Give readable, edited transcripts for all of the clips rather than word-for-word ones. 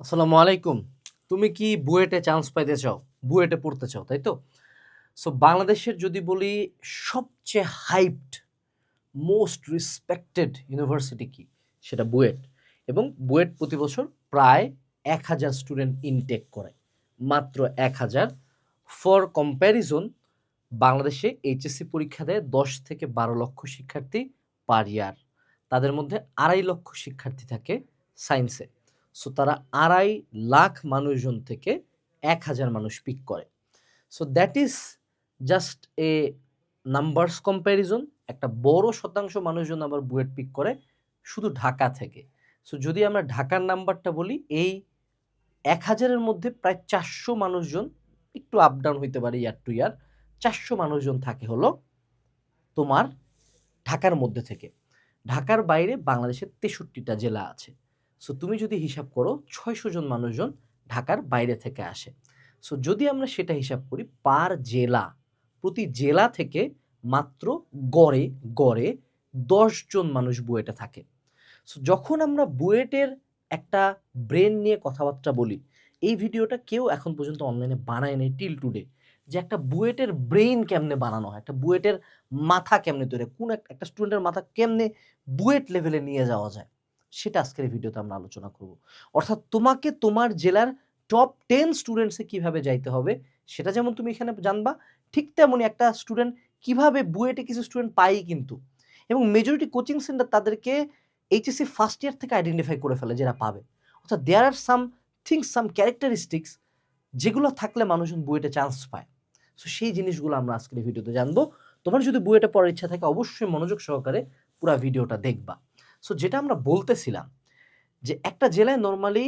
আসসালামু আলাইকুম। তুমি কি বুয়েটে চান্স পাইতে চাও? বুয়েটে পড়তে চাও, তাই তো? সো বাংলাদেশের যদি বলি সবচেয়ে হাইপড, মোস্ট রেসপেক্টেড ইউনিভার্সিটি কি? সেটা বুয়েট। এবং বুয়েট প্রতি বছর প্রায় ১,০০০ স্টুডেন্ট ইনটেক করে। মাত্র ১,০০০। ফর কম্প্যারিজন বাংলাদেশে এইচএসসি পরীক্ষা দেয় ১০ থেকে ১২ লক্ষ শিক্ষার্থী পার ইয়ার। তাদের মধ্যে ২.৫ লক্ষ শিক্ষার্থী থাকে সায়েন্সে। সো তারা ২.৫ লাখ মানুষজন থেকে ১,০০০ মানুষ পিক করে। So that is just a numbers comparison. একটা বড় শতাংশ মানুষজন আবার বুয়েট পিক করে শুধু ঢাকা থেকে। সো যদি আমরা ঢাকার নাম্বারটা বলি, এই ১,০০০-এর মধ্যে প্রায় ৪০০ মানুষজন, একটু আপ ডাউন হইতে পারে ইয়ার টু ইয়ার, ৪০০ মানুষজন থাকে হলো তোমার ঢাকার মধ্যে থেকে। ঢাকার বাইরে বাংলাদেশের ৬৩টা জেলা আছে। সো তুমি যদি হিসাব করো ৬০০ জন মানুষজন ঢাকার বাইরে থেকে আসে। সো যদি আমরা সেটা হিসাব করি পার জেলা, প্রতি জেলা থেকে মাত্র গড়ে গড়ে ১০ জন মানুষ বুয়েটে থাকে। সো যখন আমরা বুয়েটের একটা ব্রেন নিয়ে কথাবার্তা বলি, এই ভিডিওটা কেউ এখন পর্যন্ত অনলাইনে বানায় নাই টিল টুডে, যে একটা বুয়েটের ব্রেইন কেমনে বানানো হয়, একটা বুয়েটের মাথা কেমনে তৈরি হয়, কোন একটা স্টুডেন্টের মাথা কেমনে বুয়েট লেভেলে নিয়ে যাওয়া যায়, সেটা আজকের এই ভিডিওতে আমরা আলোচনা করব। অর্থাৎ তোমাকে তোমার জেলার টপ 10 স্টুডেন্টসে কিভাবে যাইতে হবে সেটা যেমন তুমি এখানে জানবা, ঠিক তেমনই একটা স্টুডেন্ট কিভাবে বুয়েটে কিছু স্টুডেন্ট পাই কিন্তু, এবং মেজরিটি কোচিং সেন্টার তাদেরকে এইচএসসি ফার্স্ট ইয়ার থেকে আইডেন্টিফাই করে ফেলে যারা পাবে। অর্থাৎ দেয়ার আর সাম থিংস, সাম ক্যারেক্টারিস্টিক্স যেগুলো থাকলে মানুষজন বুয়েটে চান্স পায়। সো সেই জিনিসগুলো আমরা আজকের এই ভিডিওতে জানবো। তোমার যদি বুয়েটে পড়ার ইচ্ছা থাকে অবশ্যই মনোযোগ সহকারে পুরো ভিডিওটা দেখবা। সো যেটা আমরা বলতেছিলাম, যে একটা জেলায় নরমালি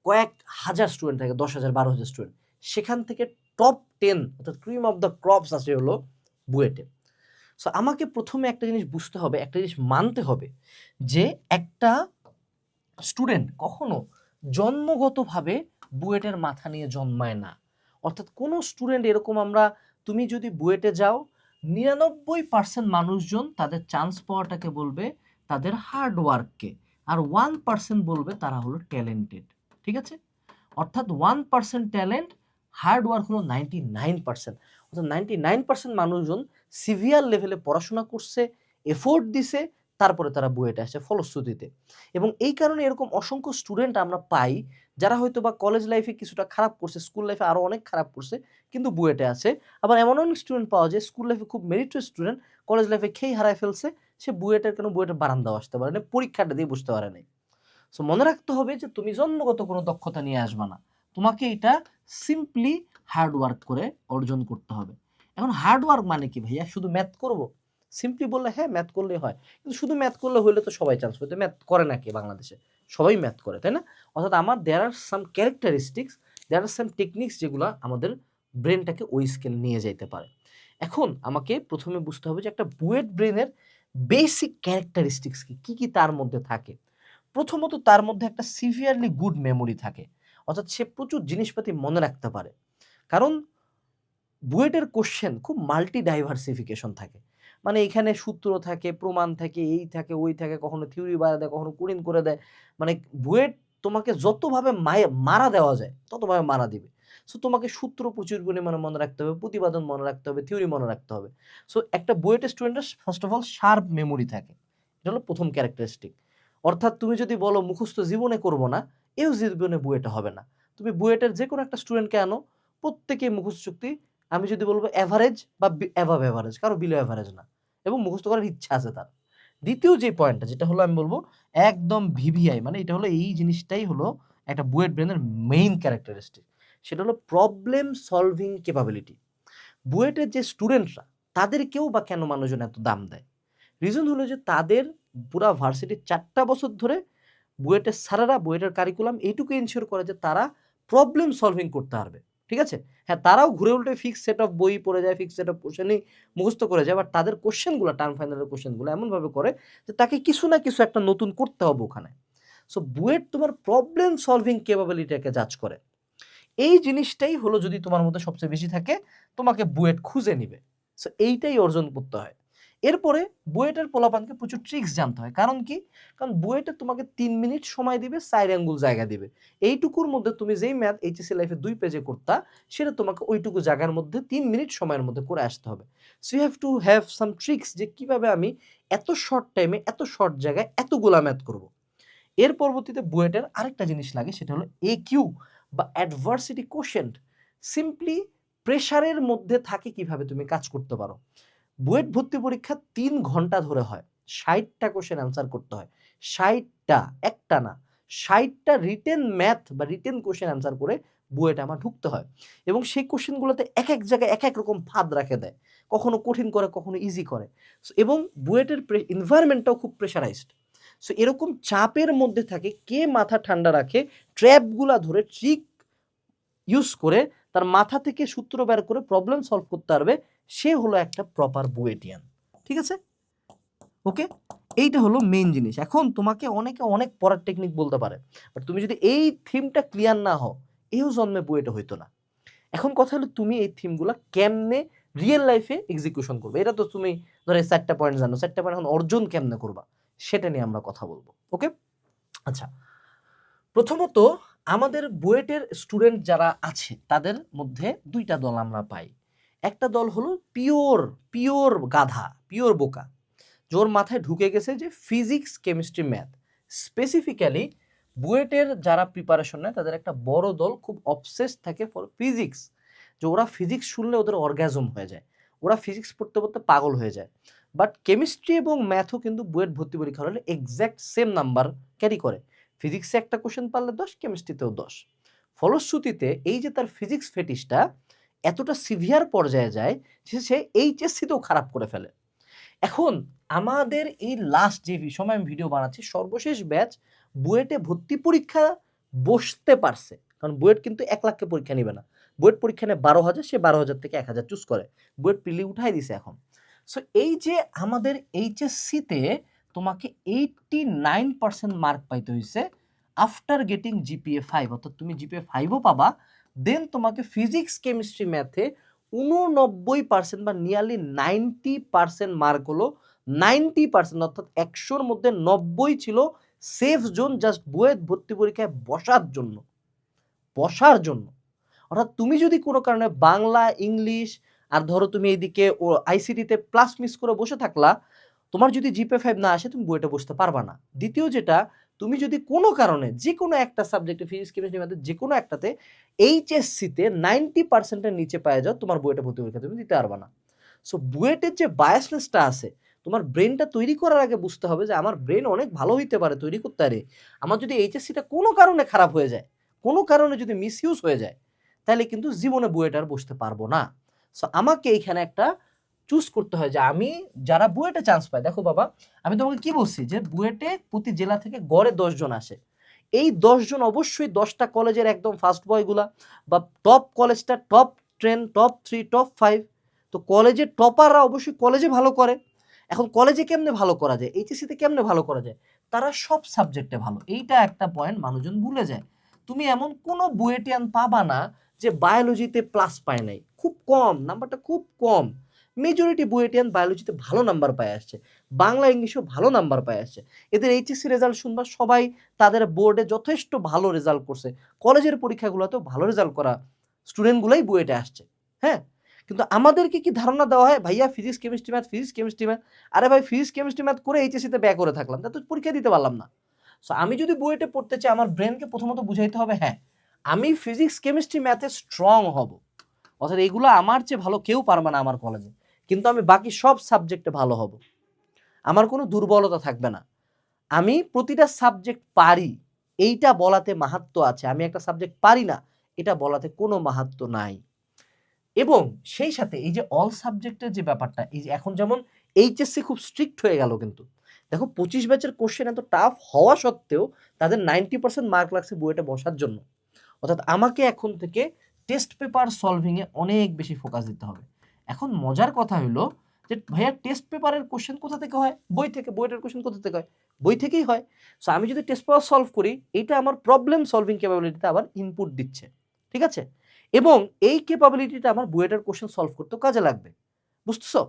কয়েক হাজার স্টুডেন্ট থাকে, ১০,০০০ ১২,০০০ স্টুডেন্ট, সেখান থেকে টপ 10 অর্থাৎ ক্রিম অফ দ্য ক্রপস আসে হলো বুয়েটে। সো আমাকে প্রথমে একটা জিনিস বুঝতে হবে, একটা জিনিস মানতে হবে, যে একটা স্টুডেন্ট কখনো জন্মগতভাবে বুয়েটের মাথা নিয়ে জন্মায় না। অর্থাৎ কোনো স্টুডেন্ট এরকম আমরা, তুমি যদি বুয়েটে যাও ৯৯% মানুষজন তাদের চান্স পাওয়াটাকে বলবে তাদের হার্ড ওয়ার্ককে, আর 1% বলবে তারা হলো ট্যালেন্টেড। ঠিক আছে? অর্থাৎ 1% ট্যালেন্ট, হার্ড ওয়ার্ক হলো 99%। অর্থাৎ 99% মানুষজন সিভিয়ার লেভেলে পড়াশোনা করছে, এফোর্ট দিছে, তারপরে তারা বুয়েটে আসে ফলশ্রুতিতে। এবং এই কারণে এরকম অসংখ্য স্টুডেন্ট আমরা পাই যারা হয়তো বা কলেজ লাইফে কিছুটা খারাপ করছে, স্কুল লাইফে আরও অনেক খারাপ করছে, কিন্তু বুয়েটে আছে। আবার এমন অনেক স্টুডেন্ট পাওয়া যায় স্কুল লাইফে খুব মেরিটোরিয়াস স্টুডেন্ট, কলেজ লাইফে খেই হারায় ফেলছে, সে বুয়েটের কেন বুয়েটের বারান্দাও আসতে পারে না, পরীক্ষাটা দিয়ে বুঝতে পারে নাই। সো মনে রাখতে হবে যে তুমি জন্মগত কোনো দক্ষতা নিয়ে আসবা না, তোমাকে এটা সিম্পলি হার্ড ওয়ার্ক করে অর্জন করতে হবে। এখন হার্ড ওয়ার্ক মানে কি ভাইয়া? শুধু ম্যাথ করব? সিম্পলি বললে হ্যাঁ ম্যাথ করলেই হয়, কিন্তু শুধু ম্যাথ করলে হইলে তো সবাই চান্স পেতো। ম্যাথ করে নাকি বাংলাদেশে? সবাই ম্যাথ করে, তাই না? অর্থাৎ আমার দেয়ার আর সাম ক্যারেক্টারিস্টিক্স, দেয়ার আর সাম টেকনিক্স যেগুলো আমাদের ব্রেনটাকে ওই স্কেল নিয়ে যাইতে পারে। এখন আমাকে প্রথমে বুঝতে হবে যে একটা বুয়েট ব্রেনের বেসিক ক্যারেক্টারিস্টিক্স কি কি কি তার মধ্যে থাকে। প্রথমত তার মধ্যে একটা সিভিয়ারলি গুড মেমোরি থাকে, অর্থাৎ সে প্রচুর জিনিসপাতি মনে রাখতে পারে। কারণ বুয়েটের কোশ্চেন খুব মাল্টি ডাইভার্সিফিকেশন থাকে, মানে এখানে সূত্র থাকে, প্রমাণ থাকে, এই থাকে ওই থাকে, কখনো থিওরি বাড়া দেয়, কখনো কুড়িন করে দেয়। মানে বুয়েট তোমাকে যতভাবে মারা দেওয়া যায় ততভাবে মারা দিবে। সো তোমাকে সূত্র প্রচুর পরিমাণে মনে রাখতে হবে, প্রতিপাদন মনে রাখতে হবে, থিওরি মনে রাখতে হবে। সো একটা বুয়েটের স্টুডেন্টের first of all sharp memory থাকে, এটা হলো প্রথম ক্যারেক্টারিস্টিক। অর্থাৎ তুমি যদি বলো মুখস্থ জীবনে করব না, এও জীবনে বুয়েটে হবে না। তুমি বুয়েটের যে কোনো একটা স্টুডেন্টকে আনো, প্রত্যেকেই মুখস্থ শক্তি, আমি যদি বলবো এভারেজ বা অ্যাভাব এভারেজ, কারো বিলো এভারেজ না, এবং মুখস্থ করার ইচ্ছা আছে তার। দ্বিতীয় যে পয়েন্টটা, যেটা হলো আমি বলবো একদম ভিভিআই, মানে এটা হলো এই জিনিসটাই হলো একটা বুয়েট ব্রেনের মেইন ক্যারেক্টারিস্টিক, সেটা হলো প্রবলেম সলভিং ক্যাপাবিলিটি। বুয়েটের যে স্টুডেন্টরা, তাদেরকেও বা কেন মানুষজন এত দাম দেয়? রিজন হলো যে তাদের পুরা ভার্সিটির 4টা বছর ধরে বুয়েটের স্যারেরা বুয়েটের কারিকুলাম এইটুকু এনশিওর করে যে তারা প্রবলেম সলভিং করতে পারবে। ঠিক আছে? হ্যাঁ, তারাও ঘুরে উল্টে ফিক্স সেট অফ বই পড়ে যায়, ফিক্স সেট অফ কোশ্চেনই মুখস্থ করে যায়, বাট তাদের কোশ্চেনগুলো, টার্ম ফাইনালের কোশ্চেনগুলো এমনভাবে করে যে তাকে কিছু না কিছু একটা নতুন করতে হবে ওখানে। সো বুয়েট তোমার প্রবলেম সলভিং ক্যাপাবিলিটিটাকে জাজ করে। এই জিনিসটাই হলো যদি তোমার মধ্যে সবচেয়ে বেশি থাকে, তোমাকে বুয়েট খুঁজে নিবে। সো এইটাই অর্জন করতে হয়। এরপরে বুয়েটের পোলাপানকে প্রচুর ট্রিক্স জানতে হয়। কারণ কি? কারণ বুয়েটে তোমাকে 3 মিনিট সময় দিবে, 4 আঙ্গুল জায়গা দিবে। এইটুকুর মধ্যে তুমি যেই ম্যাথ এইচএসসি লাইফে 2 পেজে করতা, সেটা তোমাকে ওইটুকু জায়গার মধ্যে 3 মিনিট সময়ের মধ্যে করে আসতে হবে। So you have to have some tricks যে কিভাবে আমি এত শর্ট টাইমে, এত শর্ট জায়গায় এতগুলা ম্যাথ করব। এর পরবর্তীতে বুয়েটের আরেকটা জিনিস লাগে, সেটা হলো একিউ বা অ্যাডভার্সিটি কোশেন্ট। সিম্পলি প্রেশারের মধ্যে থাকে কিভাবে তুমি কাজ করতে পারো। বুয়েট ভর্তি পরীক্ষা 3 ঘন্টা ধরে হয়, 60টা কোশ্চেন অ্যান্সার করতে হয়, 60টা, একটা না, 60টা রিটেন ম্যাথ বা রিটেন কোশ্চেন অ্যান্সার করে বুয়েটে আমার ঢুকতে হয়। এবং সেই কোশ্চেনগুলোতে এক এক জায়গায় এক এক রকম ফাঁদ রেখে দেয়, কখনো কঠিন করে, কখনো ইজি করে। এবং বুয়েটের এনভায়রনমেন্টটাও খুব প্রেশারাইজড। সো এরকম চাপের মধ্যে থাকে, কে মাথা ঠান্ডা রাখে, ট্র্যাপগুলা ধরে ট্রিক ইউজ করে তার মাথা থেকে সূত্র বের করে প্রবলেম সলভ করতে পারবে, সে হলো একটা প্রপার বুয়েটিয়ান। ঠিক আছে? ওকে, এইটা হলো মেইন জিনিস। এখন তোমাকে অনেকে অনেক পড়ার টেকনিক বলতে পারে, বাট তুমি যদি এই থিমটা ক্লিয়ার না হও, এও জন্মে বুয়েটে হইতো না। এখন কথা হলো তুমি এই থিমগুলো কেমনে রিয়েল লাইফে এক্সিকিউশন করবে। এটা তো তুমি ধরো 4টা পয়েন্ট জানো, 4টা পয়েন্ট এখন অর্জন কেমনে করবা, সেটা নিয়ে আমরা কথা বলবো। ওকে, আচ্ছা, প্রথমত আমাদের বুয়েটের স্টুডেন্ট যারা আছে তাদের মধ্যে 2টা দল আমরা পাই। একটা দল হলো পিওর পিওর গাধা, পিওর বোকা, জোর মাথায় ঢুকে গেছে যে ফিজিক্স, কেমিস্ট্রি, ম্যাথ। স্পেসিফিক্যালি বুয়েটের যারা প্রিপারেশন নেয় তাদের একটা বড় দল খুব অবসেস থাকে ফর ফিজিক্স, যে ওরা ফিজিক্স শুনলে ওদের অর্গাজম হয়ে যায়, ওরা ফিজিক্স পড়তে পড়তে পাগল হয়ে যায়। বাট কেমিস্ট্রি এবং ম্যাথও কিন্তু বুয়েট ভর্তি পরীক্ষা হলে এক্স্যাক্ট সেম নাম্বার ক্যারি করে। ফিজিক্সে একটা কোশ্চেন পারলে 10, কেমিস্ট্রিতেও 10। ফলশ্রুতিতে এই যে তার ফিজিক্স ফেটিসটা এতটা সিভিয়ার পর্যায়ে যায় যে সে এইচএসসিতেও খারাপ করে ফেলে। এখন আমাদের এই লাস্ট যে সময় আমি ভিডিও বানাচ্ছি, সর্বশেষ ব্যাচ বুয়েটে ভর্তি পরীক্ষা বসতে পারছে, কারণ বুয়েট কিন্তু 1 লাখকে পরীক্ষা নিবে না, বুয়েট পরীক্ষা নেয় 12,000, সে 12,000 থেকে 1,000 চুজ করে, বুয়েট প্রিলি উঠাই দিছে এখন। সো এই যে আমাদের এইচএসসিতে তোমাকে 89% মার্ক পাইতে হয়েছে আফটার গেটিং জিপিএ 5, অর্থাৎ তুমি জিপিএ 5ও পাবা, দেন তোমাকে ফিজিক্স, কেমিস্ট্রি, ম্যাথে 89% বা নিয়ারলি 90% মার্ক হলো। 90% অর্থাৎ 100-র মধ্যে 90 ছিল সেফ জোন, জাস্ট বুয়েট ভর্তি পরীক্ষায় বসার জন্য। অর্থাৎ তুমি যদি কোনো কারণে বাংলা, ইংলিশ আর ধরো তুমি এইদিকে আইসিটিতে প্লাস মিস করে বসে থাকলা, তোমার যদি জিপিএ 5 না আসে তুমি বুয়েটে বসতে পারবা না। দ্বিতীয় যেটা, তুমি যদি কোনো কারণে যে কোনো একটা সাবজেক্টে ফিজিক্স, কেমিস্ট্রি, ম্যাথে যে কোনো একটাতে এইচএসসিতে 90%-এর নিচে পাওয়া যাও, তোমার বুয়েটে ভর্তি পরীক্ষা তুমি দিতে পারবা না। সো বুয়েটের যে বায়াসনেসটা আছে, তোমার ব্রেনটা তৈরি করার আগে বুঝতে হবে যে আমার ব্রেন অনেক ভালো হইতে পারে, তৈরি করতে পারে, আমার যদি এইচএসসিটা কোনো কারণে খারাপ হয়ে যায়, কোনো কারণে যদি মিসইউজ হয়ে যায়, তাহলে কিন্তু জীবনে বুয়েট আর বসতে পারবো না। সো আমাকে এইখানে একটা চুজ করতে হয় যে আমি যারা বুয়েটে চান্স পায়, দেখো বাবা আমি তোমাকে কি বলছি যে বুয়েটে প্রতি জেলা থেকে গড়ে 10 জন আসে। এই 10 জন অবশ্যই 10টা কলেজের একদম ফার্স্ট বয়গুলা, বা টপ কলেজটা টপ 10, টপ 3, টপ 5। তো কলেজের টপাররা অবশ্যই কলেজে ভালো করে। এখন কলেজে কেমনে ভালো করা যায়, এইচএসসিতে কেমনে ভালো করা যায়, তারা সব সাবজেক্টে ভালো। এইটা একটা পয়েন্ট মানুষজন ভুলে যায়। তুমি এমন কোনো বুয়েটিয়ান পাবা না যে বায়োলজিতে প্লাস পায় নাই, খুব কম, নাম্বারটা খুব কম। মেজরিটি বুয়েটিয়ান বায়োলজিতে ভালো নাম্বার পায় আসছে, বাংলা ইংলিশেও ভালো নাম্বার পায় আসছে। এদের এইচএসসি রেজাল্ট শুনবা, সবাই তাদের বোর্ডে যথেষ্ট ভালো রেজাল্ট করছে, কলেজের পরীক্ষাগুলোতেও ভালো রেজাল্ট করা স্টুডেন্টগুলাই বুয়েটে আসছে। হ্যাঁ, কিন্তু আমাদেরকে কি ধারণা দেওয়া হয়, ভাইয়া physics, chemistry, math, physics, chemistry, math. আরে ভাই ফিজিক্স, কেমিস্ট্রি, ম্যাথ করে এইচএসসিতে ব্যাক করে থাকলাম, তা তো পরীক্ষা দিতে পারলাম না। সো আমি যদি বুয়েটে পড়তে চাই, আমার ব্রেনকে প্রথমত বুঝাইতে হবে, হ্যাঁ আমি ফিজিক্স, কেমিস্ট্রি, ম্যাথে স্ট্রং হব, অর্থাৎ এগুলো আমার চেয়ে ভালো কেউ পারবে না আমার কলেজে, কিন্তু আমি বাকি সব সাবজেক্টে ভালো হব, আমার কোনো দুর্বলতা থাকবে না, আমি প্রতিটা সাবজেক্ট পারি, এইটা বলাতে মাহাত্ম্য আছে। আমি একটা সাবজেক্ট পারি না, এটা বলাতে কোনো মাহাত্ম্য নাই। এবং সেই সাথে এই যে অল সাবজেক্টের যে ব্যাপারটা, এই যে এখন যেমন এইচএসসি খুব স্ট্রিক্ট হয়ে গেল, কিন্তু দেখো 25 ব্যাচের কোশ্চেন এত টাফ হওয়া সত্ত্বেও তাদের 90% মার্ক লাগছে বুয়েটে বসার জন্য। অর্থাৎ আমাকে এখন থেকে টেস্ট পেপার সলভিংয়ে অনেক বেশি ফোকাস দিতে হবে। এখন মজার কথা হলো যে ভাইয়া টেস্ট পেপারের কোশ্চেন কোথা থেকে হয়, বই থেকে। বুয়েটের কোশ্চেন কোথা থেকে হয়, বই থেকেই হয়। সো আমি যদি টেস্ট পেপার সলভ করি, এটা আমার প্রবলেম সলভিং ক্যাপাবিলিটিতে আবার ইনপুট দিচ্ছে, ঠিক আছে? এবং এই ক্যাপাবিলিটিটা আমার বুয়েটের কোশ্চেন সলভ করতে কাজে লাগবে, বুঝতেছো?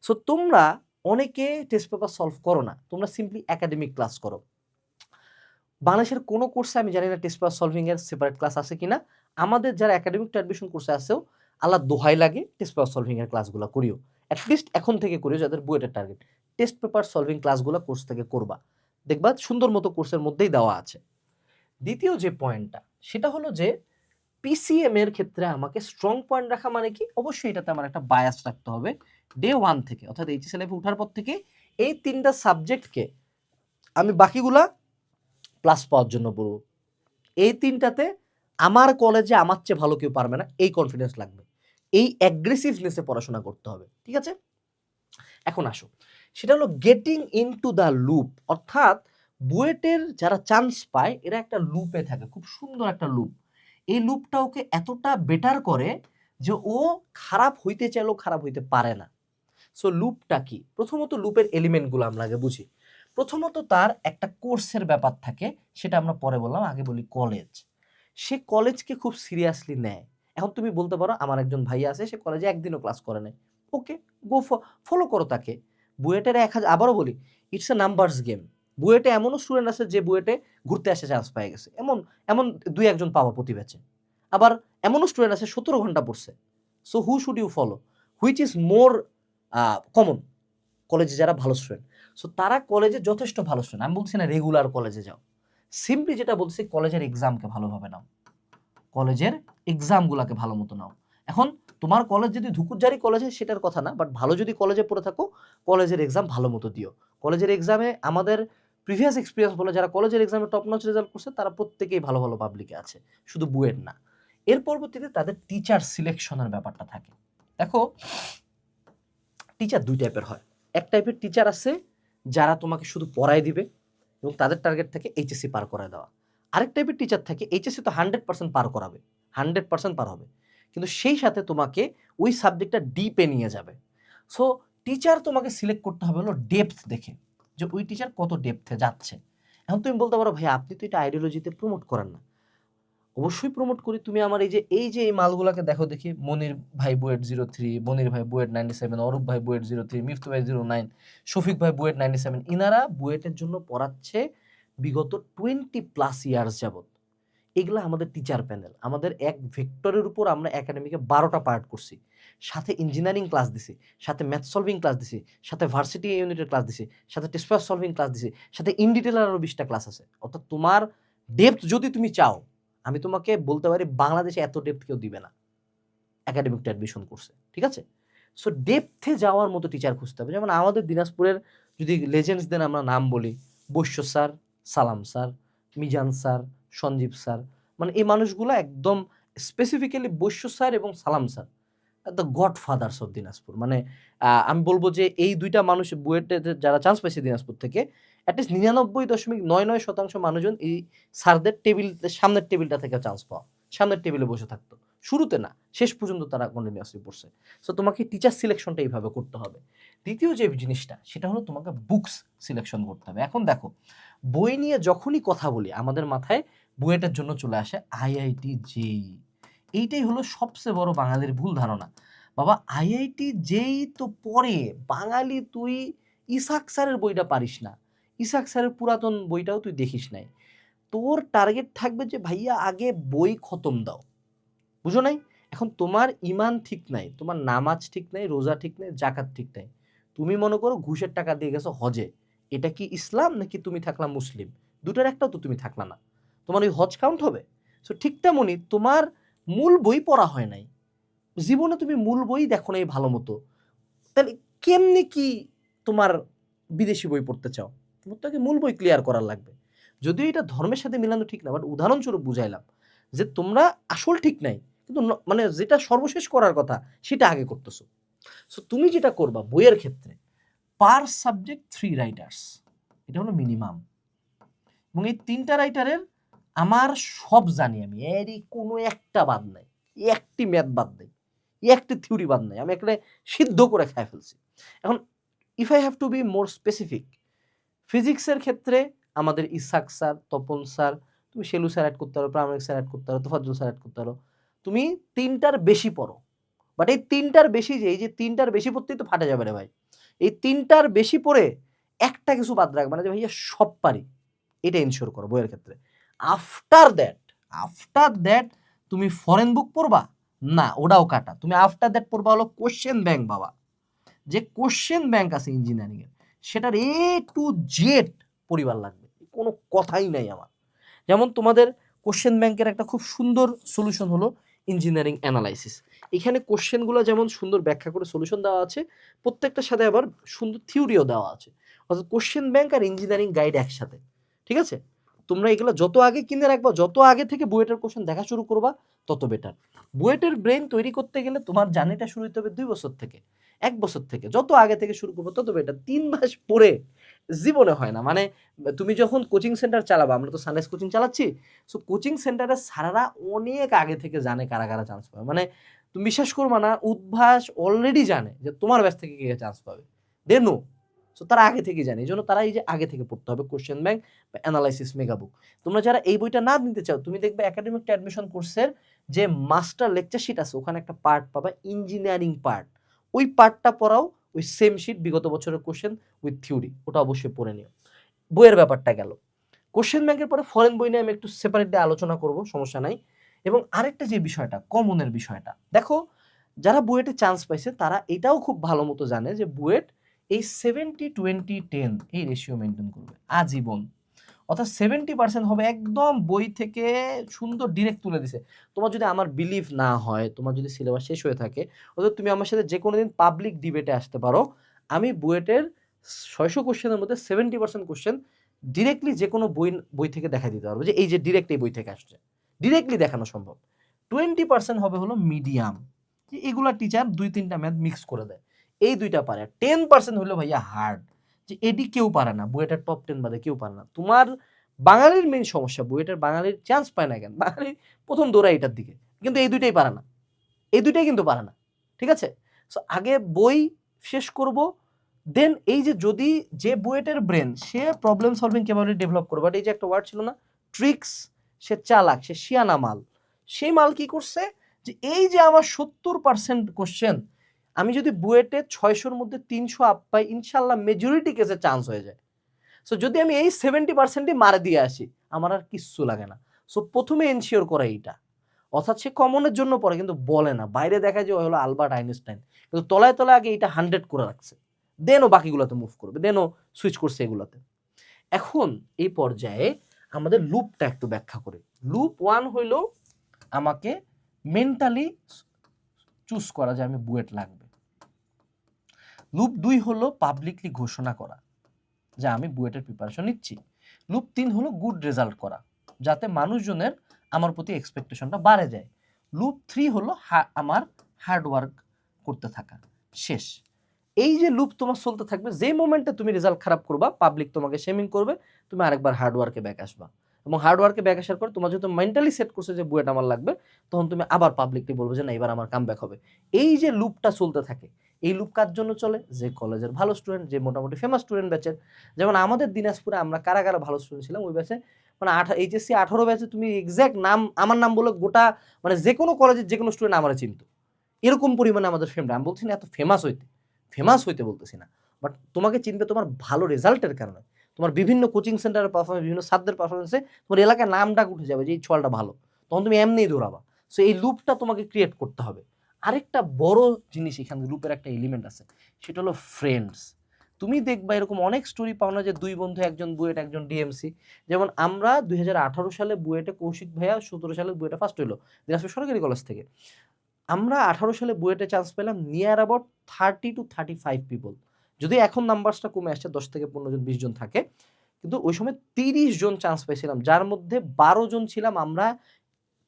সো তোমরা অনেকে টেস্ট পেপার সলভ করো না, তোমরা সিম্পলি একাডেমিক ক্লাস করো। বাংলাদেশের কোনো কোর্সে আমি জানি না টেস্ট পেপার সলভিং এর সেপারেট ক্লাস আছে কিনা। আমাদের যারা একাডেমিক টু অ্যাডমিশন কোর্সে আছেও, আল্লাহ দোহাই লাগে টেস্ট পেপার সলভিং এর ক্লাসগুলো করিও, অ্যাটলিস্ট এখন থেকে করিও, যাদের বুয়েটের টার্গেট টেস্ট পেপার সলভিং ক্লাসগুলো কোর্স থেকে করবা, দেখবা সুন্দর মতো কোর্সের মধ্যেই দেওয়া আছে। দ্বিতীয় যে পয়েন্টটা সেটা হলো যে পিসিএম এর ক্ষেত্রে আমাকে স্ট্রং পয়েন্ট রাখা মানে কি, অবশ্যই এটাতে আমার একটা বায়াস রাখতে হবে ডে ওয়ান থেকে, অর্থাৎ এইচএসসি লাইফে ওঠার পর থেকে এই তিনটা সাবজেক্টকে আমি বাকিগুলা প্লাস পাওয়ার জন্য বলবো। এই তিনটাতে আমার কলেজে আমার চেয়ে ভালো কেউ পারবে না, এই কনফিডেন্স লাগবে, এই অ্যাগ্রেসিভনেসে পড়াশোনা করতে হবে, ঠিক আছে? এখন আসো, সেটা হলো গেটিং ইনটু দ্য লুপ, অর্থাৎ বুয়েটের যারা চান্স পায় এরা একটা লুপে থাকে, খুব সুন্দর একটা লুপ। এই লুপটা ওকে এতটা বেটার করে যে ও খারাপ হইতে চাইলেও খারাপ হইতে পারে না। সো লুপটা কি? প্রথমত লুপের এলিমেন্টগুলো আমরা আগে বুঝি। প্রথমত তার একটা কোর্সের ব্যাপার থাকে, সেটা আমরা পরে বললাম, আগে বলি কলেজ। সে কলেজকে খুব সিরিয়াসলি নেয়। এখন তুমি বলতে পারো আমার একজন ভাইয়া আছে, সে কলেজে একদিনও ক্লাস করে নাই, ওকে, গো ফলো করো তাকে। বুয়েটের 1000, আবারও বলি, ইটস এ নাম্বারস গেম। বুয়েটে এমনও স্টুডেন্ট আছে যে বুয়েটে ঘুরতে আসে চান্স পেয়ে গেছে, এমন এমন দুই একজন পাওয়া প্রতি ব্যাচে। আবার এমনও স্টুডেন্ট আছে 17 ঘন্টা পড়ছে। So who should you follow, which is more common? কলেজে যারা ভালো স্টুডেন্ট, সো তারা কলেজে যথেষ্ট ভালো স্টুডেন্ট। আমি বলছি না রেগুলার কলেজে যাও, সিম্পলি যেটা বলছি কলেজের এক্সামকে ভালোভাবে নাও, কলেজের এক্সামগুলোকে ভালো মতো নাও। এখন তোমার কলেজ যদি ধুকুরজারি কলেজে সেটার কথা না, বাট ভালো যদি কলেজে পড়ে থাকো, কলেজের এক্সাম ভালো মতো দিও। কলেজের এক্সামে আমাদের প্রিভিয়াস এক্সপিরিয়েন্স বলে যারা কলেজের এক্সামে টপ নচ রেজাল্ট করছে তারা প্রত্যেকেই ভালো ভালো পাবলিকে আছে, শুধু বুয়েট না। এর পরবর্তীতে তাদের টিচার সিলেকশনের ব্যাপারটা থাকে। দেখো, টিচার দুই টাইপের হয়। এক টাইপের টিচার আছে যারা তোমাকে শুধু পড়াই দিবে এবং তাদের টার্গেট থাকে এইচএসসি পার করায় দেওয়া। আরেক টাইপের টিচার থাকে এইচএসসি তো 100% পার করাবে, 100% পার হবে, কিন্তু সেই সাথে তোমাকে ওই সাবজেক্টটা ডিপে নিয়ে যাবে। সো টিচার তোমাকে সিলেক্ট করতে হবে হলো ডেপথ দেখে, যে ওই টিচার কত ডেপথে যাচ্ছে। এখন তুমি বলতে পারো ভাই আপনি তো এটা আইডিওলজিতে প্রমোট করেন না। অবশ্যই প্রমোট করি। তুমি আমার এই মালগুলাকে দেখো দেখি, মনির ভাই বুয়েট 03, মনির ভাই বুয়েট 97, অরূপ ভাই বুয়েট 03, মিফতু ভাই 09, শফিক ভাই বুয়েট 97। ইনারা বুয়েটের জন্য পড়াচ্ছে বিগত 20+ ইয়ার্স যাবত। এগুলা আমাদের টিচার প্যানেল। আমাদের এক ভেক্টরের উপর আমরা একাডেমিকে 12টা পার্ট করছি, সাথে ইঞ্জিনিয়ারিং ক্লাস দিছি, সাথে ম্যাথ সলভিং ক্লাস দিছি, সাথে ভার্সিটি ইউনিটের ক্লাস দিছি, সাথে টেস্ট পেপার সলভিং ক্লাস দিছি, সাথে ইন ডিটেল আরও 20টা ক্লাস আছে। অর্থাৎ তোমার ডেপথ যদি তুমি চাও, আমি তোমাকে বলতে পারি বাংলাদেশে এত ডেপথ কেউ দিবে না একাডেমিক টু অ্যাডমিশন কোর্সে, ঠিক আছে? সো ডেপথে যাওয়ার মতো টিচার খুঁজতে হবে। যেমন আমাদের দিনাজপুরের যদি লেজেন্ডসদের আমরা নাম বলি, Baishya sir, Salam sir, Mizan sir, Sanjeev sir, মানে এই মানুষগুলো একদম স্পেসিফিক্যালি বৈশ্য স্যার এবং Salam sir the godfathers of Dinajpur. মানে আমি বলবো যে এই দুইটা মানুষ বুয়েটে যারা চান্স পাইছে দিনাজপুর থেকে, অ্যাটলিস্ট 99.99% মানুষজন এই স্যারদের সামনের টেবিলটা থেকে চান্স পাওয়া, সামনের টেবিলে বসে থাকতো, শুরুতে না শেষ পর্যন্ত তারা কন্টিনিউয়াসলি পড়ছে। সো তোমাকে টিচার সিলেকশনটা এইভাবে করতে হবে। দ্বিতীয় যে জিনিসটা সেটা হলো তোমাকে বুকস সিলেকশন করতে হবে। এখন দেখো, বই নিয়ে যখনই কথা বলি আমাদের মাথায় বুয়েটের জন্য চলে আসে আইআইটি জেই। এইটাই হলো সবচেয়ে বড় বাঙালির ভুল ধারণা। বাবা আইআইটি জেই তো পরে, বাঙালি তুই ইসাক স্যারের বইটা পারিস না, ইসাক স্যারের পুরাতন বইটাও তুই দেখিস নাই। তোর টার্গেট থাকবে যে ভাইয়া আগে বই খতম দাও, বুঝো নাই? এখন তোমার ইমান ঠিক নাই, তোমার নামাজ ঠিক নাই, রোজা ঠিক নাই, জাকাত ঠিক নাই, তুমি মনে করো ঘুষের টাকা দিয়ে গেছো হজে, এটা কি ইসলাম নাকি তুমি থাকলা মুসলিম? দুটার একটাও তো তুমি থাকলা না, তোমার ওই হজ কাউন্ট হবে? সো ঠিক তেমনই তোমার মূল বই পড়া হয় নাই, জীবনে তুমি মূল বই দেখো নাই ভালো মতো, তাহলে কেমনি কি তোমার বিদেশি বই পড়তে চাও? তোমার তো আগে মূল বই ক্লিয়ার করার লাগবে। যদিও এটা ধর্মের সাথে মিলানো ঠিক না, বাট উদাহরণস্বরূপ বুঝাইলাম যে তোমরা আসল ঠিক নাই, কিন্তু মানে যেটা সর্বশেষ করার কথা সেটা আগে করতেছো। সো তুমি যেটা করবা বইয়ের ক্ষেত্রে, পার সাবজেক্ট 3 রাইটার্স, এটা হলো মিনিমাম। এবং এই 3টা রাইটারের আমার সব জানি আমি, এরই কোনো একটা বাদ নাই, একটি ম্যাথ বাদ নেই, একটি থিওরি বাদ নেই, আমি এখানে সিদ্ধ করে খাই ফেলছি। এখন if I have to be more specific, ফিজিক্সের ক্ষেত্রে আমাদের ইসাক স্যার, তপন স্যার, তুমি শেলু স্যার অ্যাড করতে পারো, প্রামাণিক স্যার অ্যাড করতে পারো, তোফাজ্জল স্যার অ্যাড করতে পারো, তুমি 3টার বেশি পড়ো। বাট এই 3টার বেশি, যে এই যে 3টার বেশি পড়তেই তো ফাটে যাবে রে ভাই। এই 3টার বেশি পড়ে একটা কিছু বাদ রাখবে না যে ভাইয়া সব পারি, এটা এনশিওর করো বইয়ের ক্ষেত্রে। আফটার দ্যাট তুমি ফরেন বুক পড়বা না, ওটাও কাটা। তুমি আফটার দ্যাট পড়বা হলো কোশ্চেন ব্যাংক বাবা, যে কোশ্চেন ব্যাংক আছে ইঞ্জিনিয়ারিং এর সেটার এ টু জেড পরিবার লাগবে, কোনো কথাই নাই আমার। যেমন তোমাদের কোশ্চেন ব্যাংকের একটা খুব সুন্দর সলিউশন হলো ইঞ্জিনিয়ারিং অ্যানালাইসিস। এখানে কোশ্চেনগুলো যেমন সুন্দর ব্যাখ্যা করে সলিউশন দেওয়া আছে, প্রত্যেকটার সাথে আবার সুন্দর থিওরিও দেওয়া আছে। অর্থাৎ কোশ্চেন ব্যাংক আর ইঞ্জিনিয়ারিং গাইড একসাথে, ঠিক আছে? তোমরা এগুলো যত আগে কিনে রাখবা, যত আগে থেকে বুয়েটের কোশ্চেন দেখা শুরু করবা, তত বেটার। বুয়েটের ব্রেন তৈরি করতে গেলে তোমার জার্নিটা শুরু হতে হবে 2 বছর থেকে, 1 বছর থেকে। যত আগে থেকে শুরু করবো তত বেটার। 3 মাস পরে জীবনে হয় না। মানে তুমি যখন কোচিং সেন্টার চালাবা, আমরা তো সানরাইজ কোচিং চালাচ্ছি, সো কোচিং সেন্টারের স্যারেরা অনেক আগে থেকে জানে কারা কারা চান্স পাবে। মানে তুমি বিশ্বাস করবা না, উদ্ভাস অলরেডি জানে যে তোমার ব্যাচ থেকে কে চান্স পাবে, দে নো। সো তারা আগে থেকে জানে, এই জন্য তারা এই যে আগে থেকে পড়তে হবে কোশ্চেন ব্যাংক বা অ্যানালাইসিস মেগা বুক। তোমরা যারা এই বইটা না নিতে চাও, তুমি দেখবে একাডেমিক অ্যাডমিশন কোর্সের যে মাস্টার লেকচার শিট আছে, ওখানে একটা পার্ট পাবা ইঞ্জিনিয়ারিং পার্ট। ওই পার্টটা পড়াও, ওই সেম শিট বিগত বছরের কোশ্চেন উইথ থিওরি, ওটা অবশ্যই পড়ে নিও। বইয়ের ব্যাপারটা গেল। কোশ্চেন ব্যাংকের পরে ফরেন বই নিয়ে আমি একটু সেপারেটলি আলোচনা করব, সমস্যা নাই। এবং আরেকটা যে বিষয়টা, কমনের বিষয়টা, দেখো যারা বুয়েটে চান্স পাইছে তারা এটাও খুব ভালো মতো জানে যে বুয়েট এই 70-20-10 এই রেশিও মেনটেন করবে আজীবন। অর্থাৎ 70% হবে একদম বই থেকে সুন্দর ডিরেক্ট তুলে দিছে। তোমার যদি আমার বিলিভ না হয়, তোমার যদি সিলেবাস শেষ হয়ে থাকে, অর্থাৎ তুমি আমার সাথে যে কোনো দিন পাবলিক ডিবেটে আসতে পারো। আমি বুয়েটের 600 কোশ্চেনের মধ্যে 70% কোশ্চেন ডিরেক্টলি যে কোনো বই থেকে দেখা দিতে পারবো, যে এই যে ডিরেক্ট এই বই থেকে আসছে, ডিরেক্টলি দেখানো সম্ভব। 20% হবে হলো মিডিয়াম, যে এগুলা টিচার 2-3টা ম্যাথ মিক্স করে দেয়, এই 2টা পারে। 10% হলো ভাইয়া হার্ড, যে এডি কেউ পারে না, বুয়েটের টপ 10 বাদে কেউ পারে না। তোমার বাঙালির মেইন সমস্যা, বুয়েটের বাঙালির চান্স পায় না কেন, বাঙালি প্রথম দৌড়ায় এটার দিকে, কিন্তু এই 2টাই পারে না, এই 2টাই কিন্তু পারে না, ঠিক আছে? সো আগে বই শেষ করব, দেন এই যে যদি যে বুয়েটের ব্রেন সে প্রবলেম সলভিং ক্যাপাবিলিটি ডেভেলপ করবে, বাট এই যে একটা ওয়ার্ড ছিল না ট্রিক্স, সে চালাক, সে শিয়ানা মাল। সেই মাল কি করছে, যে এই যে আমার 70% কোশ্চেন, আমি যদি বুয়েটে 600-র মধ্যে 300 আপ পাই, ইনশাল্লাহ মেজরিটি কেসে চান্স হয়ে যায়। সো যদি আমি এই 70%ই মারে দিয়ে আসি, আমার আর কিচ্ছু লাগে না। সো প্রথমে এনশিওর করা এইটা। অর্থাৎ সে কমনের জন্য পড়ে কিন্তু বলে না, বাইরে দেখা যায় হলো আলবার্ট আইনস্টাইন, কিন্তু তলায় তলায় আগে এটা 100 করে রাখছে, দেন ও বাকিগুলোতে মুভ করবে, দেন ও সুইচ করছে এগুলোতে। এখন এই পর্যায়ে আমাদের লুপটা একটু ব্যাখ্যা করি। লুপ 1 হইল আমাকে মেন্টালি চুজ করা যে আমি বুয়েট লাগবে। লুপ 2 হলো পাবলিকলি ঘোষণা করা যে আমি বুয়েটের প্রিপারেশন নিচ্ছি। লুপ 3 হলো গুড রেজাল্ট করা, যাতে মানুষজনের আমার প্রতি এক্সপেকটেশনটা বাড়ে যায়। লুপ 3 হলো আমার হার্ড ওয়ার্ক করতে থাকা। শেষ। এই যে লুপ তোমার চলতে থাকবে, যে মোমেন্টে তুমি রেজাল্ট খারাপ করবা, পাবলিক তোমাকে শেমিং করবে, তুমি আরেকবার হার্ড ওয়ার্কে ব্যাক আসবা, এবং হার্ড ওয়ার্কে ব্যাক আসার পর তোমার যেহেতু মেন্টালি সেট করছে যে বুয়েট আমার লাগবে, তখন তুমি আবার পাবলিকলি বলবে যে না, এবার আমার কাম ব্যাক হবে। এই যে লুপটা চলতে থাকে, এই লুপ কার জন্য চলে, যে কলেজের ভালো স্টুডেন্ট, যে মোটামুটি ফেমাস স্টুডেন্ট ব্যাচের। যেমন আমাদের দিনাজপুরে আমরা কারা কারা ভালো স্টুডেন্ট ছিলাম ওই ব্যাচে, মানে এইচএসসি 18 ব্যাচে তুমি এক্সাক্ট নাম, আমার নাম বলে গোটা মানে যে কোনো কলেজের যে কোনো স্টুডেন্ট আমার চিনত, এরকম পরিমাণে আমাদের ফেমটা। আমি বলছি না এত ফেমাস হইতে বলতেছি না, বাট তোমাকে চিনবে তোমার ভালো রেজাল্টের কারণে, তোমার বিভিন্ন কোচিং সেন্টারের পারফরমেন্স, বিভিন্ন সাবদের পারফরমেন্সে তোমার এলাকায় নামটা উঠে যাবে যে এই ছলটা ভালো, তখন তুমি এমনিই দৌড়াবা। সো এই লুপটা তোমাকে ক্রিয়েট করতে হবে। আরেকটা বড় জিনিস এখানে লুপের একটা এলিমেন্ট আছে, সেটা হলো ফ্রেন্ডস। তুমি দেখবা এরকম অনেক স্টোরি পাও না যে 2 বন্ধু, একজন বুয়েট একজন ডিএমসি। যেমন আমরা 2018 সালে বুয়েটে কৌশিক ভাইয়া 17 সালে বুয়েটে ফার্স্ট হইলো দিনাজপুর সরকারি কলেজ থেকে। আমরা 18 সালে বুয়েটে চান্স পেলাম নিয়ার অ্যাবাউট 30-35 পিপল। যদি এখন নাম্বারসটা কমে আসছে, 10 থেকে 15 জন 20 জন থাকে, কিন্তু ওই সময় 30 জন চান্স পাইছিলাম, যার মধ্যে 12 জন ছিলাম আমরা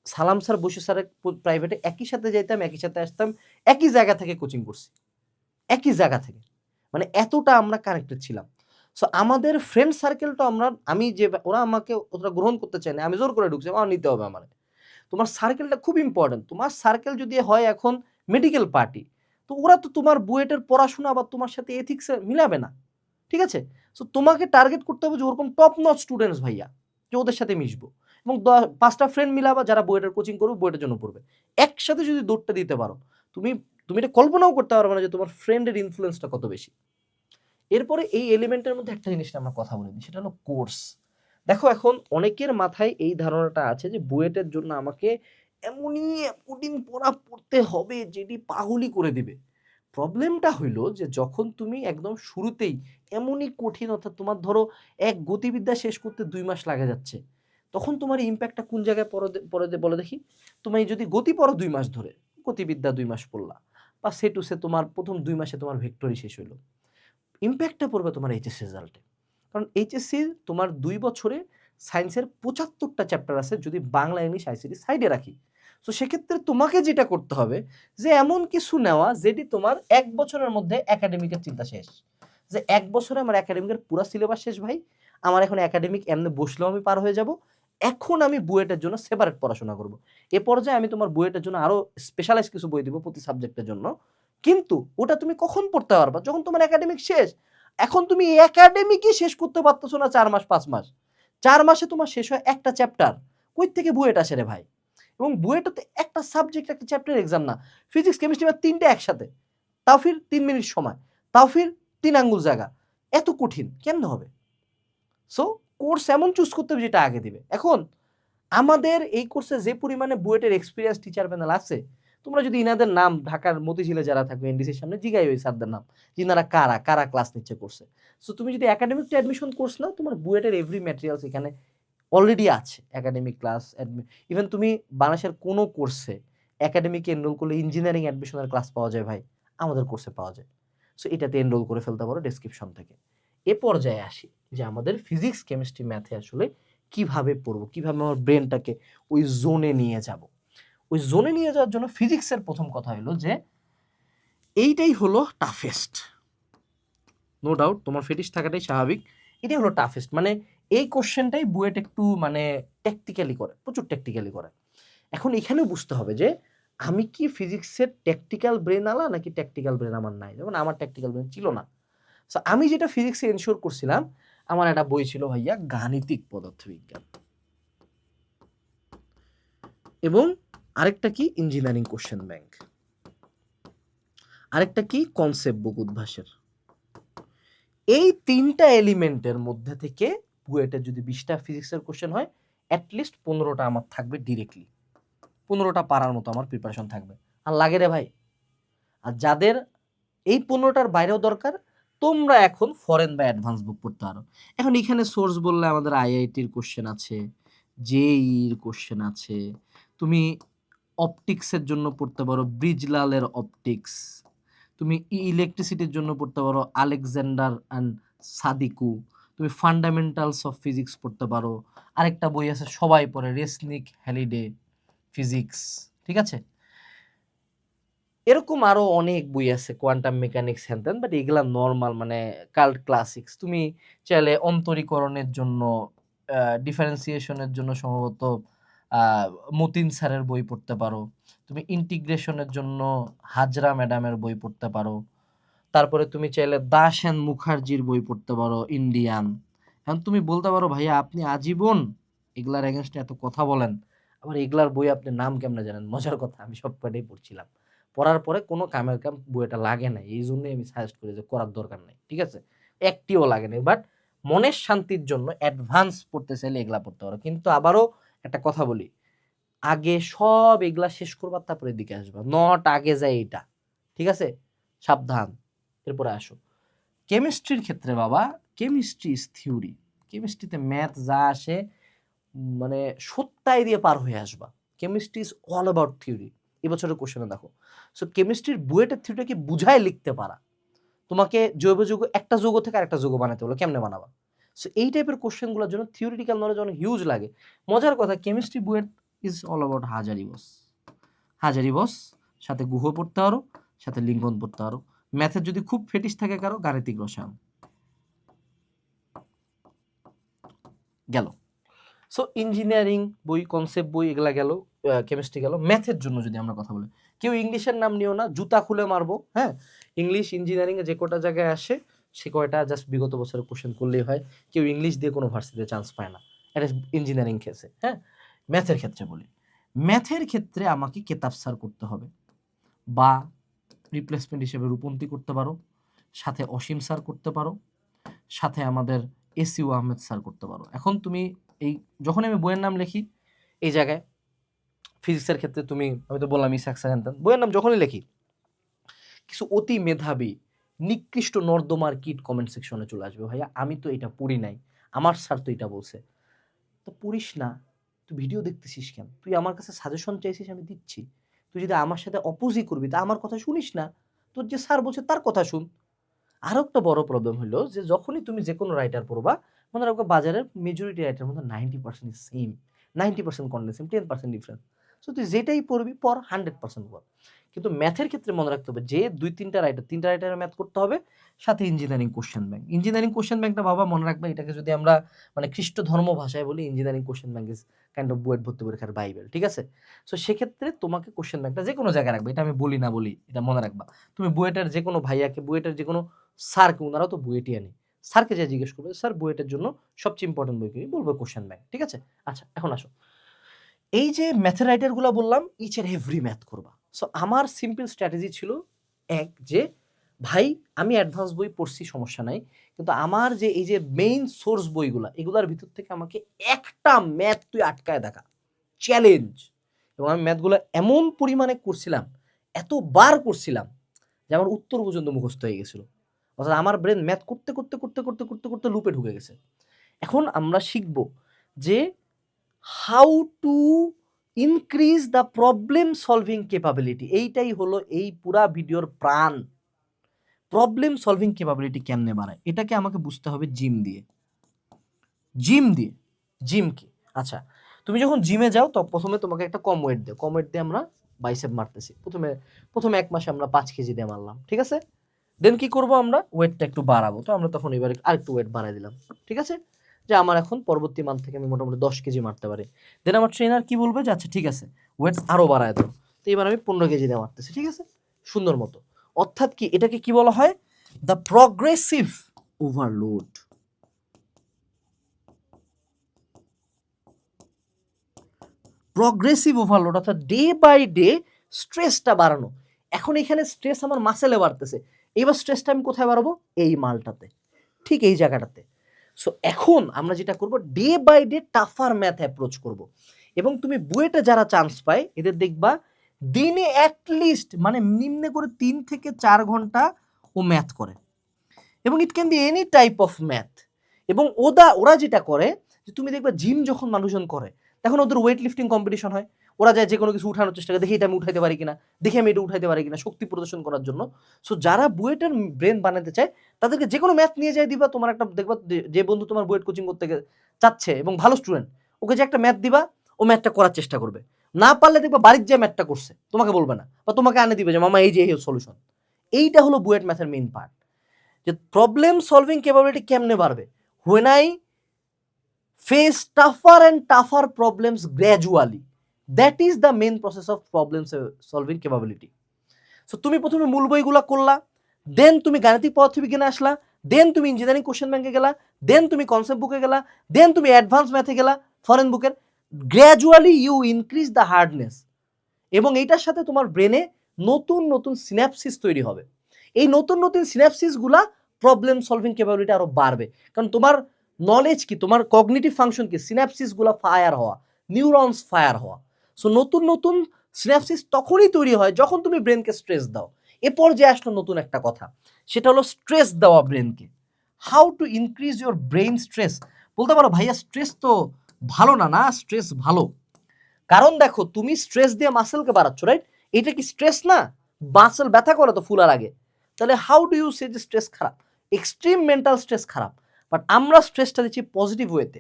সালাম স্যার, বসু স্যারের প্রাইভেটে একই সাথে যাইতাম, একই সাথে আসতাম, একই জায়গা থেকে কোচিং করছি, একই জায়গা থেকে। মানে এতটা আমরা কানেক্টেড ছিলাম। সো আমাদের ফ্রেন্ড সার্কেলটা আমি যে ওরা আমাকে ওরা গ্রহণ করতে চায় না, আমি জোর করে ঢুকছি, আমার নিতে হবে আমার। তোমার সার্কেলটা খুব ইম্পর্টেন্ট। তোমার সার্কেল যদি হয় এখন মেডিকেল পার্টি, তো ওরা তো তোমার বুয়েটের পড়াশোনা বা তোমার সাথে এথিক্স মিলাবে না, ঠিক আছে? সো তোমাকে টার্গেট করতে হবে যে ওরকম টপ নচ স্টুডেন্টস ভাইয়া, যে ওদের সাথে মিশবো, এবং 5টা ফ্রেন্ড মিলাবা যারা বুয়েটের কোচিং করবে, বুয়েটের জন্য পড়বে। একসাথে যদি দৌড়টা দিতে পারো, তুমি তুমি এটা কল্পনাও করতে পারবে না যে তোমার ফ্রেন্ডের ইনফ্লুয়েন্সটা কত বেশি। এরপরে এই এলিমেন্টের মধ্যে একটা জিনিস আমরা কথা বলে দিই, সেটা হলো কোর্স। দেখো এখন অনেকের মাথায় এই ধারণাটা আছে যে বুয়েটের জন্য আমাকে এমনই কঠিন পড়া পড়তে হবে যেটি পাগলই করে দিবে। প্রবলেমটা হইলো যে যখন তুমি একদম শুরুতেই এমনই কঠিন, অর্থাৎ তোমার ধরো এক গতিবিদ্যা শেষ করতে 2 মাস লাগে যাচ্ছে, তখন তোমার ইম্প্যাক্টটা কোন জায়গায় পড়ে বলে দেখি। তুমি যদি গতি পড়ো 2 মাস ধরে, গতিবিদ্যা 2 মাস পড়লা, বা সে টু সে তোমার প্রথম 2 মাসে তোমার ভেক্টরই শেষ হইলো, ইম্প্যাক্টটা পড়বে তোমার এইচএস রেজাল্টে। কারণ এইচএসসি তোমার 2 বছরে সায়েন্সের 75টা চ্যাপ্টার আছে, যদি বাংলা ইংলিশ আইসিটি সাইডে রাখি। তো সেক্ষেত্রে তোমাকে যেটা করতে হবে যে এমন কিছু নেওয়া যেটি তোমার 1 বছরের মধ্যে একাডেমিকের চিন্তা শেষ, যে 1 বছরে আমার একাডেমিকের পুরো সিলেবাস শেষ ভাই, আমার এখন একাডেমিক এমনি বসলেও আমি পার হয়ে যাব, এখন আমি বুয়েটের জন্য সেপারেট পড়াশোনা করব। এ পর্যায়ে আমি তোমার বুয়েটের জন্য আরো স্পেশালাইজ কিছু বই দিব প্রতি সাবজেক্টের জন্য, কিন্তু ওটা তুমি কখন পড়তে পারবা? যখন তোমার একাডেমিক শেষ। এখন তুমি এই একাডেমিকই শেষ করতে পারতেছো না 4 মাস 5 মাস। 4 মাসে তোমার শেষ হয় একটা চ্যাপ্টার। কই থেকে বুয়েট আসে রে ভাই? এবং বুয়েটে একটা সাবজেক্ট একটা চ্যাপ্টার এক্সাম না। ফিজিক্স, কেমিস্ট্রি বা 3টে একসাথে। তাও ফির 3 মিনিট সময়। তাও ফির 3 আঙ্গুল জায়গা। এত কঠিন কেমনে হবে? সো কোর্স এমন চুজ করতে হবে যেটা আগে দিবে। এখন আমাদের এই কোর্সে যে পরিমাণে বুয়েটের এক্সপেরিয়েন্স টিচার প্যানেল আছে, তোমরা যদি ইনাদের নাম ঢাকার মতিঝিলে যারা থাকবে এনডিসির সামনে জিগাই ওই স্যারদের নাম, যিনারা কারা কারা ক্লাস নিচ্ছে কোর্সে। সো তুমি যদি একাডেমিক অ্যাডমিশন কোর্স নাও, তোমার বুয়েটের এভরি ম্যাটেরিয়ালস এখানে অলরেডি আছে। একাডেমিক ক্লাস, ইভেন তুমি বাংলাদেশের কোনো কোর্সে একাডেমিকে এনরোল করলে ইঞ্জিনিয়ারিং অ্যাডমিশনের ক্লাস পাওয়া যায় ভাই, আমাদের কোর্সে পাওয়া যায়। সো এটাতে এনরোল করে ফেলতে পারো ডেসক্রিপশন থেকে। এ পর্যায়ে আসি যে আমাদের ফিজিক্স কেমিস্ট্রি ম্যাথে আসলে কিভাবে পড়বো, কিভাবে আমার ব্রেনটাকে ওই জোনে নিয়ে যাব। ওই জোনে নিয়ে যাওয়ার জন্য ফিজিক্সের প্রথম কথা হলো যে এইটাই হলো টাফেস্ট। নো ডাউট তোমার ফেটিস থাকাটাই স্বাভাবিক, এটাই হলো টাফেস্ট। মানে এই কোশ্চেনটাই বুয়েট একটু মানে ট্যাকটিক্যালি করে, প্রচুর ট্যাকটিক্যালি করে। এখন এখানেও বুঝতে হবে যে আমি কি ফিজিক্সের ট্যাকটিক্যাল ব্রেন আলা নাকি ট্যাকটিক্যাল ব্রেন আমার নাই। যেমন আমার ট্যাকটিক্যাল ব্রেন ছিল না। সো আমি যেটা ফিজিক্সে এনশিওর করছিলাম, আমার একটা বই ছিল ভাইয়া গাণিতিক পদার্থবিজ্ঞান, এবং আরেকটা কি ইঞ্জিনিয়ারিং কোশ্চেন ব্যাংক, আরেকটা কি কনসেপ্ট বুক উদ্ভাসের। এই 3টা এলিমেন্টের মধ্যে থেকে বুয়েটের যদি 20টা ফিজিক্সের কোশ্চেন হয়, অ্যাটলিস্ট 15টা আমার থাকবে ডিরেক্টলি, 15টা পারার মতো আমার প্রিপারেশন থাকবে। আর লাগে রে ভাই, আর যাদের এই 15টার বাইরেও দরকার, তোমরা এখন ফরেন বা অ্যাডভান্স বুক পড়তে পারো। এখন এখানে সোর্স বললে আমাদের আইআইটির কোশ্চেন আছে, জেইর কোশ্চেন আছে, তুমি অপটিক্সের জন্য পড়তে পারো ব্রিজলালের অপটিক্স, তুমি ইলেকট্রিসিটির জন্য পড়তে পারো আলেকজান্ডার অ্যান্ড সাদিকু, তুমি ফান্ডামেন্টালস অফ ফিজিক্স পড়তে পারো, আরেকটা বই আছে সবাই পড়ে রেসনিক হ্যালিডে ফিজিক্স, ঠিক আছে। এরকম আরো অনেক বই আছে, কোয়ান্টাম মেকানিক্স হ্যান ত্যান, বাট এগুলা নর্মাল মানে কাল্ট ক্লাসিক্স। তুমি চাইলে অন্তরীকরণের জন্য, ডিফারেন্সিয়েশনের জন্য সম্ভবত মতিন স্যারের বই পড়তে পারো, তুমি ইন্টিগ্রেশনের জন্য হাজরা ম্যাডামের বই পড়তে পারো, তারপরে তুমি চাইলে দাস অ্যান্ড মুখার্জির বই পড়তে পারো ইন্ডিয়ান। এখন তুমি বলতে পারো ভাইয়া আপনি আজীবন এগুলার এগেনস্টে এত কথা বলেন, আবার এগুলার বই আপনি নাম কেমনে জানেন? মজার কথা, আমি সব কটাই পড়ছিলাম, পড়ার পরে কোনো কামের কাম বইটা লাগে না, এই জন্যই আমি সাজেস্ট করি যে করার দরকার নাই, ঠিক আছে। একটিও লাগে না, বাট মনের শান্তির জন্য অ্যাডভান্স পড়তে চাইলে এগুলা পড়তে পারো। কিন্তু আবারও একটা কথা বলি, আগে সব এগুলা শেষ করবার তারপরে দিকে আসবা, নট আগে যায় এটা, ঠিক আছে, সাবধান। এরপরে আসো কেমিস্ট্রির ক্ষেত্রে। বাবা কেমিস্ট্রি ইজ থিওরি, কেমিস্ট্রিতে ম্যাথ যা আসে মানে সত্যায় দিয়ে পার হয়ে আসবা। Chemistry is all about theory. এবছরের কোশ্চেনে দেখো, সো কেমিস্ট্রির বুয়েটের থিওরিটাকে বুঝায় লিখতে পারা। তোমাকে জৈব যৌগ, একটা যৌগ থেকে আরেকটা যৌগ বানাতে হলো, কেমনে বানাবা? সো এই টাইপের কোশ্চেনগুলোর জন্য থিওরিটিক্যাল নলেজ অনেক হিউজ লাগে। মজার কথা, chemistry BUET is all about Hazari boss, Hazari boss, সাথে গুহ পড়তে পারো, সাথে লিঙ্কন পড়তে পারো। ম্যাথের যদি খুব ফেটিস থাকে কারো, গাণিতিক রসায়ন গেল। সো ইঞ্জিনিয়ারিং বই, কনসেপ্ট বই এগুলা গেল, কেমিস্ট্রি গেল। ম্যাথের জন্য যদি আমরা কথা বলি, কেউ ইংলিশের নাম নিও না, জুতা খুলে মারবো, হ্যাঁ। ইংলিশ ইঞ্জিনিয়ারিং এ যে কটা জায়গায় আসে সে কয়টা জাস্ট বিগত বছরের কোশ্চেন করলেই হয়। কেউ ইংলিশ দিয়ে কোনো ভার্সিটিতে চান্স পায় না, এটা ইঞ্জিনিয়ারিং ক্ষেত্রে, হ্যাঁ। ম্যাথের ক্ষেত্রে বলি, ম্যাথের ক্ষেত্রে আমাকে কেতাব সার করতে হবে, বা রিপ্লেসমেন্ট হিসেবে রূপন্তি করতে পারো, সাথে অসীম স্যার করতে পারো, সাথে আমাদের এসইউ আহমেদ স্যার করতে পারো। এখন তুমি এই যখন আমি বইয়ের নাম লিখি এই জায়গায় ফিজিক্সের ক্ষেত্রে আমি তো বললাম ইসাক সাহেন্তান, বইয়ের নাম যখনই লিখি কিছু অতি মেধাবী নিকৃষ্ট নর্দমার কিট কমেন্ট সেকশনে চলে আসবে, ভাইয়া আমি তো এটা পড়ি নাই, আমার স্যার তো এটা বলছে। তো পড়িস না, তুই ভিডিও দেখতেছিস কেন? তুই আমার কাছে সাজেশন চাইছিস, আমি দিচ্ছি। তুই যদি আমার সাথে অপোজই করবি তা আমার কথা শুনিস না, তোর যে স্যার বলছে তার কথা শুন। আরও একটা বড় প্রবলেম হলো যে যখনই তুমি যে কোনো রাইটার পড়বা, মনে রাখো বাজারের মেজরিটি রাইটার মধ্যে 90% same, 90% content same, 10% difference. So তুই যেটাই পড়বি পর, 100% পর। কিন্তু ম্যাথের ক্ষেত্রে মনে রাখতে হবে যে 2-3টা রাইটার, 3টা রাইটারের ম্যাথ করতে হবে, সাথে engineering question bank. Engineering question ব্যাংকটা বাবা মনে রাখবে, এটাকে যদি আমরা মানে খ্রিস্ট ধর্ম ভাষায় বলি, engineering question bank is kind of BUET ভর্তি পরীক্ষার বাইবেল, ঠিক আছে? সো সেক্ষেত্রে তোমাকে কোশ্চেন ব্যাংকটা যে কোনো জায়গায় রাখবে, এটা আমি বলি না বলি, এটা মনে রাখবা। তুমি বুয়েটের যে কোনো ভাইয়াকে, বুয়েটের যে কোনো স্যারকে, ওনারাও তো বুয়েটই আনে, স্যারকে যা জিজ্ঞেস করবে, স্যার বুয়েটের জন্য সবচেয়ে ইম্পর্টেন্ট বই কি, বলবো কোশ্চেন ব্যাংক, ঠিক আছে? আচ্ছা এখন আসো, এই যে ম্যাথের রাইটারগুলো বললাম ইচ এন্ড এভরি ম্যাথ করবা। সো আমার সিম্পল স্ট্র্যাটেজি ছিল এক, যে ভাই আমি অ্যাডভান্স বই পড়ছি সমস্যা নাই, কিন্তু আমার যে এই যে মেইন সোর্স বইগুলা, এগুলার ভিতর থেকে আমাকে একটা ম্যাথ তুই আটকায় দেখা, চ্যালেঞ্জ। এবং আমি ম্যাথগুলো এমন পরিমাণে করছিলাম, এতবার করছিলাম, যে আমার উত্তর পর্যন্ত মুখস্থ হয়ে গেছিল। অর্থাৎ আমার ব্রেন ম্যাথ করতে করতে করতে করতে করতে করতে লুপে ঢুকে গেছে। এখন আমরা শিখব যে how to increase the problem solving capability. এইটাই হলো এই পুরা ভিডিওর প্রাণ। প্রবলেম সলভিং ক্যাপাবিলিটি কেমনে বাড়ায়, এটাকে আমাকে বুঝতে হবে জিম দিয়ে। জিম দিয়ে, জিম কি? আচ্ছা, তুমি যখন জিমে যাও তো প্রথমে তোমাকে একটা কম ওয়েট দেয়, কম ওয়েট দিয়ে আমরা বাইসেপ মারতেছি, প্রথমে 1 মাসে আমরা 5 কেজি দিয়ে মারলাম, ঠিক আছে? দেন কি করব, আমরা ওয়েটটা একটু বাড়াবো, তো আমরা তখন এবার আরেকটু ওয়েট বাড়াই দিলাম, ঠিক আছে? যে আমার এখন পরবর্তী মান্থ থেকে আমি মোটামুটি 10 কেজি মারতে পারি। দেন আমার ট্রেনার কি বলবে যে আচ্ছা ঠিক আছে ওয়েট আরও বাড়ায় দাও, তো এবার আমি 15 কেজি দিয়ে মারতেছি, ঠিক আছে? সুন্দর মতো। অর্থাৎ কি, এটাকে কি বলা হয়? The progressive overload. Progressive overload অর্থাৎ ডে বাই ডে স্ট্রেসটা বাড়ানো। এখন এখানে স্ট্রেস আমার মাসেলে বাড়তেছে, এবার স্ট্রেসটা আমি কোথায় বাড়াবো? এই মালটাতে, ঠিক এই জায়গাটাতে। সো এখন আমরা যেটা করব, day by day tougher math approach করব। এবং তুমি বুয়েটে যারা চান্স পায় এদের দেখবা দিনে অ্যাটলিস্ট মানে নিম্নে করে 3 থেকে 4 ঘন্টা ও ম্যাথ করে, এবং it can be any type of math. এবং ওরা যেটা করে যে তুমি দেখবা জিম যখন মানুষজন করে তখন ওদের ওয়েট লিফটিং কম্পিটিশন হয়, ওরা যায় যে কোনো কিছু উঠানোর চেষ্টা করে, দেখি এটা আমি উঠাইতে পারি কিনা, দেখি আমি এটা উঠাইতে পারি কিনা, শক্তি প্রদর্শন করার জন্য। সো যারা বুয়েটের ব্রেন বানাতে চায় তাদেরকে যে কোনো ম্যাথ নিয়ে যায় দিবা, তোমার একটা দেখবা যে বন্ধু তোমার বুয়েট কোচিং করতে চাচ্ছে এবং ভালো স্টুডেন্ট, ওকে যে একটা ম্যাথ দিবা, ও ম্যাথটা করার চেষ্টা করবে, না পারলে দেখবা বাড়ির যে ম্যাথটা করছে তোমাকে বলবে না, বা তোমাকে আনে দিবে যে মামা এই যে এই সলিউশন। এইটা হলো বুয়েট ম্যাথের মেইন পার্ট, যে প্রবলেম সলভিং ক্যাপাবিলিটি কেমনে বাড়বে। When I face tougher and tougher problems gradually, that is the main process of problem solving capability. So তুমি প্রথমে মূল বইগুলো করলা, দেন তুমি গাণিতিক পদার্থবিজ্ঞানে আসলা, দেন তুমি ইঞ্জিনিয়ারিং কোশ্চেন ব্যাংকে গেলা, দেন তুমি কনসেপ্ট বুকে গেলা, দেন তুমি অ্যাডভান্স ম্যাথে গেলা ফরেন বুকের। Gradually you increase the hardness, এবং এইটার সাথে তোমার ব্রেনে নতুন নতুন সিন্যাপসিস তৈরি হবে। এই নতুন নতুন সিন্যাপসিসগুলা প্রবলেম সলভিং ক্যাপাবিলিটি আরো বাড়বে, কারণ তোমার নলেজ কি, তোমার কগনিটিভ ফাংশন কি, সিন্যাপসিসগুলা ফায়ার হওয়া, নিউরনস ফায়ার হওয়া। সো নতুন নতুন সিন্যাপসিস তখনই তৈরি হয় যখন তুমি ব্রেনকে স্ট্রেস দাও। এরপর যে আসলো নতুন একটা কথা, সেটা হলো স্ট্রেস দেওয়া ব্রেনকে। How to increase your brain stress. বলতে পারো ভাইয়া স্ট্রেস তো ভালো না, না স্ট্রেস ভালো। কারণ দেখো তুমি স্ট্রেস দিয়ে মাসেলকে বাড়াচ্ছ, রাইট? এটা কি স্ট্রেস না? মাসেল ব্যথা করে তো ফুলার আগে, তাহলে হাউ ডু ইউ সে যে স্ট্রেস খারাপ? এক্সট্রিম মেন্টাল স্ট্রেস খারাপ, বাট আমরা স্ট্রেসটা দিচ্ছি পজিটিভ ওয়েতে।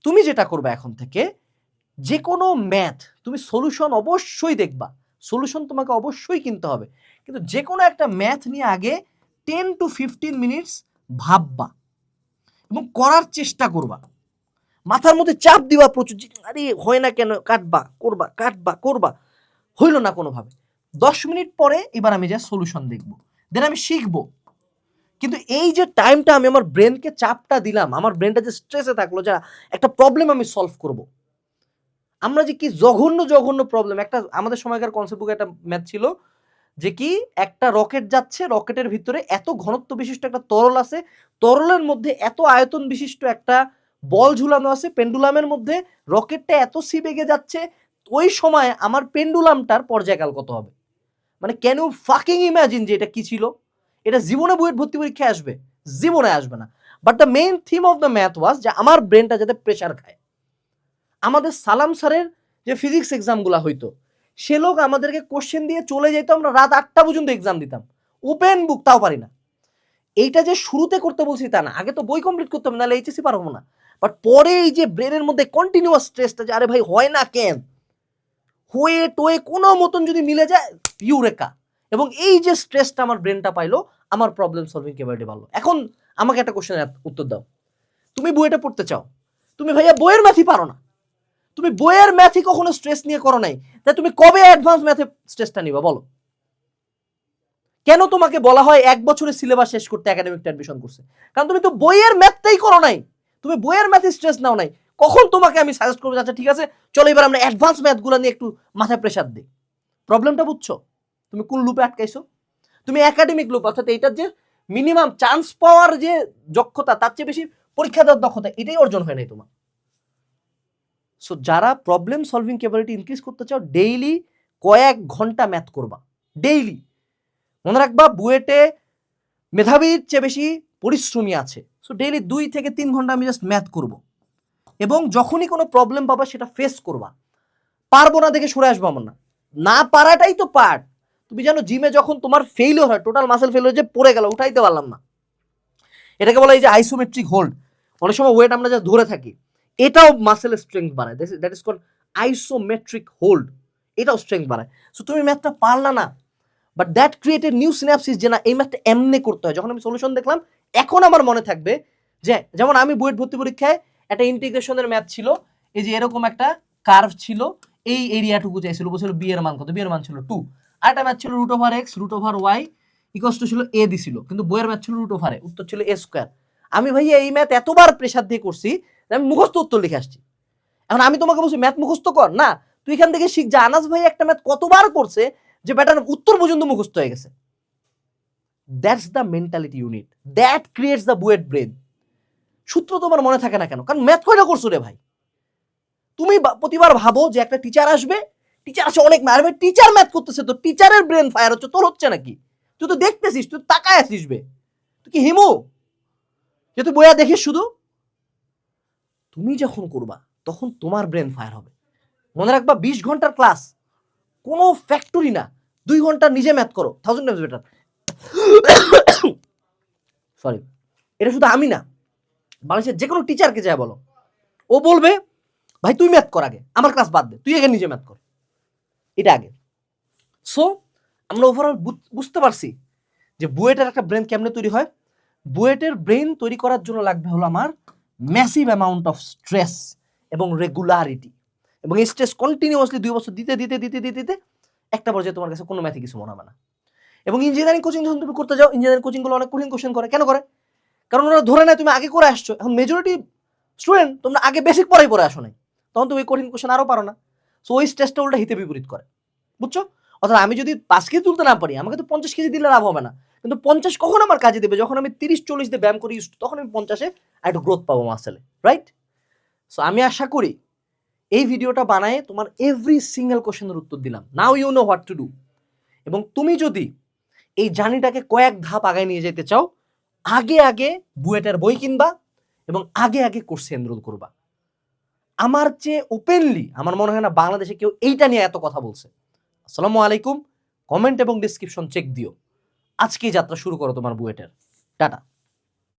তুমি যেটা করবে এখন থেকে, যে কোনো ম্যাথ তুমি সলিউশন অবশ্যই দেখবা, সলিউশন তোমাকে অবশ্যই কিনতে হবে, কিন্তু যে কোনো একটা ম্যাথ নিয়ে আগে 10 to 15 মিনিটস ভাববা এবং করার চেষ্টা করবা, মাথার মধ্যে চাপ দিবা প্রচুর, আরে হয় না কেন, কাটবা করবা, কাটবা করবা, হইল না কোনোভাবে। 10 মিনিট পরে এবার আমি যা সলিউশন দেখবো, দেন আমি শিখবো। কিন্তু এই যে টাইমটা আমি আমার ব্রেনকে চাপটা দিলাম, আমার ব্রেনটা যে স্ট্রেসে থাকলো, যা একটা প্রবলেম আমি সলভ করব, আমরা যে কি জঘন্য জঘন্য প্রবলেম। একটা আমাদের সময়কার কনসেপ্ট বুকে একটা ম্যাথ ছিল যে কি একটা রকেট যাচ্ছে, রকেটের ভিতরে এত ঘনত্ব বিশিষ্ট একটা তরল আছে, তরলের মধ্যে এত আয়তন বিশিষ্ট একটা বল ঝুলানো আছে পেন্ডুলামের মধ্যে, রকেটটা এত সি বেগে যাচ্ছে, ওই সময় আমার পেন্ডুলামটার পর্যায়কাল কত হবে? মানে ক্যান ইউ ফাকিং ইমাজিন যে এটা কি ছিল? এটা জীবনে বুয়েট ভর্তি পরীক্ষায় আসবে? জীবনে আসবে না। But the main theme of the math was যে আমার ব্রেনটা যাতে প্রেশার খায়। আমাদের সালাম স্যারের যে ফিজিক্স এক্সামগুলো হইতো, সে লোক আমাদেরকে কোশ্চেন দিয়ে চলে যেত, আমরা রাত 8টা পর্যন্ত এক্সাম দিতাম, ওপেন বুক, তাও পারি না। এইটা যে শুরুতে করতে বলছি তা না, আগে তো বই কমপ্লিট করতে হবে, নাহলে এইচএসসি পারবো না। বাট পরে এই যে ব্রেনের মধ্যে কন্টিনিউয়াস স্ট্রেসটা, যে আরে ভাই হয় না কেন, হয়ে টোয়ে কোনো মতন যদি মিলে যায়, ইউরেকা। এবং এই যে স্ট্রেসটা আমার ব্রেনটা পাইলো, আমার প্রবলেম সলভিং ক্যাপাবিলিটি বাড়লো। এখন আমাকে একটা কোশ্চেনের উত্তর দাও, তুমি বইটা পড়তে চাও, তুমি ভাইয়া বইয়ের ম্যাথই পারো না, তুমি বইয়ের ম্যাথই কখনো স্ট্রেস নিয়ে করো নাই, তাই তুমি কবে অ্যাডভান্স ম্যাথে স্ট্রেসটা নিবা বলো? কেন তোমাকে বলা হয় 1 বছরের সিলেবাস শেষ করতে একাডেমিকটা অ্যাডমিশন করছে? কারণ তুমি তো বইয়ের ম্যাথটাই করো নাই, তুমি বইয়ের ম্যাথে স্ট্রেস নাও নাই। কখন তোমাকে আমি সাজেস্ট করবো আচ্ছা ঠিক আছে চলো এবার আমরা অ্যাডভান্স ম্যাথগুলো নিয়ে একটু মাথায় প্রেশার দিই? প্রবলেমটা বুঝছো? তুমি কোন লুপে আটকাইছো? তুমি একাডেমিক লুপ, অর্থাৎ এইটার যে মিনিমাম চান্স পাওয়ার যে দক্ষতা, তার চেয়ে বেশি পরীক্ষা দেওয়ার দক্ষতা, এটাই অর্জন হয় নাই তোমার। সো যারা প্রবলেম সলভিং ক্যাপাবিলিটি ইনক্রিজ করতে চাও, ডেইলি কয়েক ঘন্টা ম্যাথ করবা, ডেইলি। মনে রাখবা বুয়েটে মেধাবীর চেয়ে বেশি পরিশ্রমী আছে। সো ডেইলি 2 থেকে 3 ঘন্টা আমি জাস্ট ম্যাথ করব, এবং যখনই কোনো প্রবলেম পাবা সেটা ফেস করবা। পারবো না দেখে সরে আসবো আমার না, না পারাটাই তো পার্ট। তুমি জানো জিমে যখন তোমার ফেইলিওর হয়, টোটাল মাসেল ফেইলিওর, যে পড়ে গেল, উঠাইতে পারলাম না, এটাকে বলা এই যে আইসোমেট্রিক হোল্ড। অনেক সময় ওয়েট আমরা যা ধরে থাকি, এটাও মাসেলের স্ট্রেংথ বাড়ায়, that is called isometric hold, এটাও স্ট্রেংথ বাড়ায়। সো তুমি ম্যাথটা পারলা না, but that created new synapses, যে না এই ম্যাথটা এমনি করতে হয়। যখন আমি সলিউশন দেখলাম, এখন আমার মনে থাকবে যে, যেমন আমি বুয়েট ভর্তি পরীক্ষায় একটা ইন্টিগ্রেশনের ম্যাথ ছিল, এই যে এরকম একটা কার্ভ ছিল, এই এরিয়াটুকু চাইছিল, বলছিল বি এর মান কত, বি এর মান ছিল 2। আর একটা ম্যাথ ছিল √x √y ইকুয়ালস টু ছিল a দিছিল, কিন্তু বইয়ের ম্যাথ ছিল √a, উত্তর ছিল a স্কয়ার। আমি ভাই এই ম্যাথ এতবার প্রেসার দিয়ে করছি, আমি মুখস্থ উত্তর লিখে আসছি। এখন আমি তোমাকে বলছি ম্যাথ মুখস্থ কর না, তুই এখান থেকে শিখ যে আনাস ভাই একটা ম্যাথ কতবার করছে যে ব্যাটার উত্তর পর্যন্ত মুখস্থ হয়ে গেছে। That's the mentality unit, that creates the BUET brain. সূত্র তোমার মনে থাকে না কেন? কারণ ম্যাথ কয়টা করছো রে ভাই? তুমি প্রতিবার ভাবো যে একটা টিচার আসবে, টিচার আসে অনেক মারবে, টিচার ম্যাথ করতেছে, তো টিচারের ব্রেন ফায়ার হচ্ছে, তোর হচ্ছে নাকি? তুই তো দেখতেছিস, তুই তাকায় আসিস বে, তুই কি হিমু যে তুই বইয়া দেখিস শুধু? তুমি যখন করবা তখন তোমার ব্রেন ফায়ার হবে। মনে রাখবা 20 ঘন্টার ক্লাস কোনো ফ্যাক্টরি না, 2 ঘন্টা নিজে ম্যাথ করো, 1000 টাইমস বেটার। সরি, এটা শুধু আমি না, বাংলাদেশের যে কোনো টিচারকে যায় বলো, ও বলবে ভাই তুই ম্যাথ কর আগে, আমার ক্লাস বাদ দে, তুই আগে নিজে ম্যাথ কর, এটা আগে। সো আমরা ওভারঅল বুঝতে পারছি যে বুয়েটের একটা ব্রেন কেমনে তৈরি হয়। বুয়েটের ব্রেন তৈরি করার জন্য লাগবে হলো আমার ম্যাসিভ অ্যামাউন্ট অফ স্ট্রেস এবং রেগুলারিটি, এবং এই স্ট্রেস কন্টিনিউয়াসলি 2 বছর দিতে দিতে দিতে দিতে দিতে একটা পর্যায়ে তোমার কাছে কোনো ম্যাথে কিছু মনে হবে না। এবং ইঞ্জিনিয়ারিং কোচিং যখন তুমি করতে যাও, ইঞ্জিনিয়ারিং কোচিংগুলো অনেক কঠিন কোশ্চেন করে। কেন করে? কারণ ওরা ধরে নেয় তুমি আগে করে আসছো। এখন মেজরিটি স্টুডেন্ট তোমরা আগে বেসিক পড়ে আসো নাই, তখন তুমি কঠিন কোশ্চেন আরও পারো না। সো ওই স্ট্রেসটা উল্টা হিতে বিপরীত করে, বুঝছো? অর্থাৎ আমি যদি 5 কেজি তুলতে না পারি, আমাকে তো 50 কেজি দিলে লাভ হবে না। কিন্তু 50 কখন আমার কাজে দেবে? যখন আমি 30-40 দিয়ে ব্যায়াম করি, তখন আমি 50-এ একটু গ্রোথ পাবো মাসেলে, রাইট? সো আমি আশা করি এই ভিডিওটা বানায় তোমার এভরি সিঙ্গেল কোশ্চেনের উত্তর দিলাম। Now you know what to do. এবং তুমি যদি এই জার্নিটাকে কয়েক ধাপ আগায় নিয়ে যেতে চাও, আগে আগে বুয়েটের বই কিনবা এবং আগে আগে কোর্সে এনরোল করবা। আমার চেয়ে ওপেনলি আমার মনে হয় না বাংলাদেশে কেউ এইটা নিয়ে এত কথা বলছে। আসসালামু আলাইকুম। কমেন্ট এবং ডিসক্রিপশন চেক দিও। আজকেই যাত্রা শুরু করো তোমার বুয়েটের। টাটা।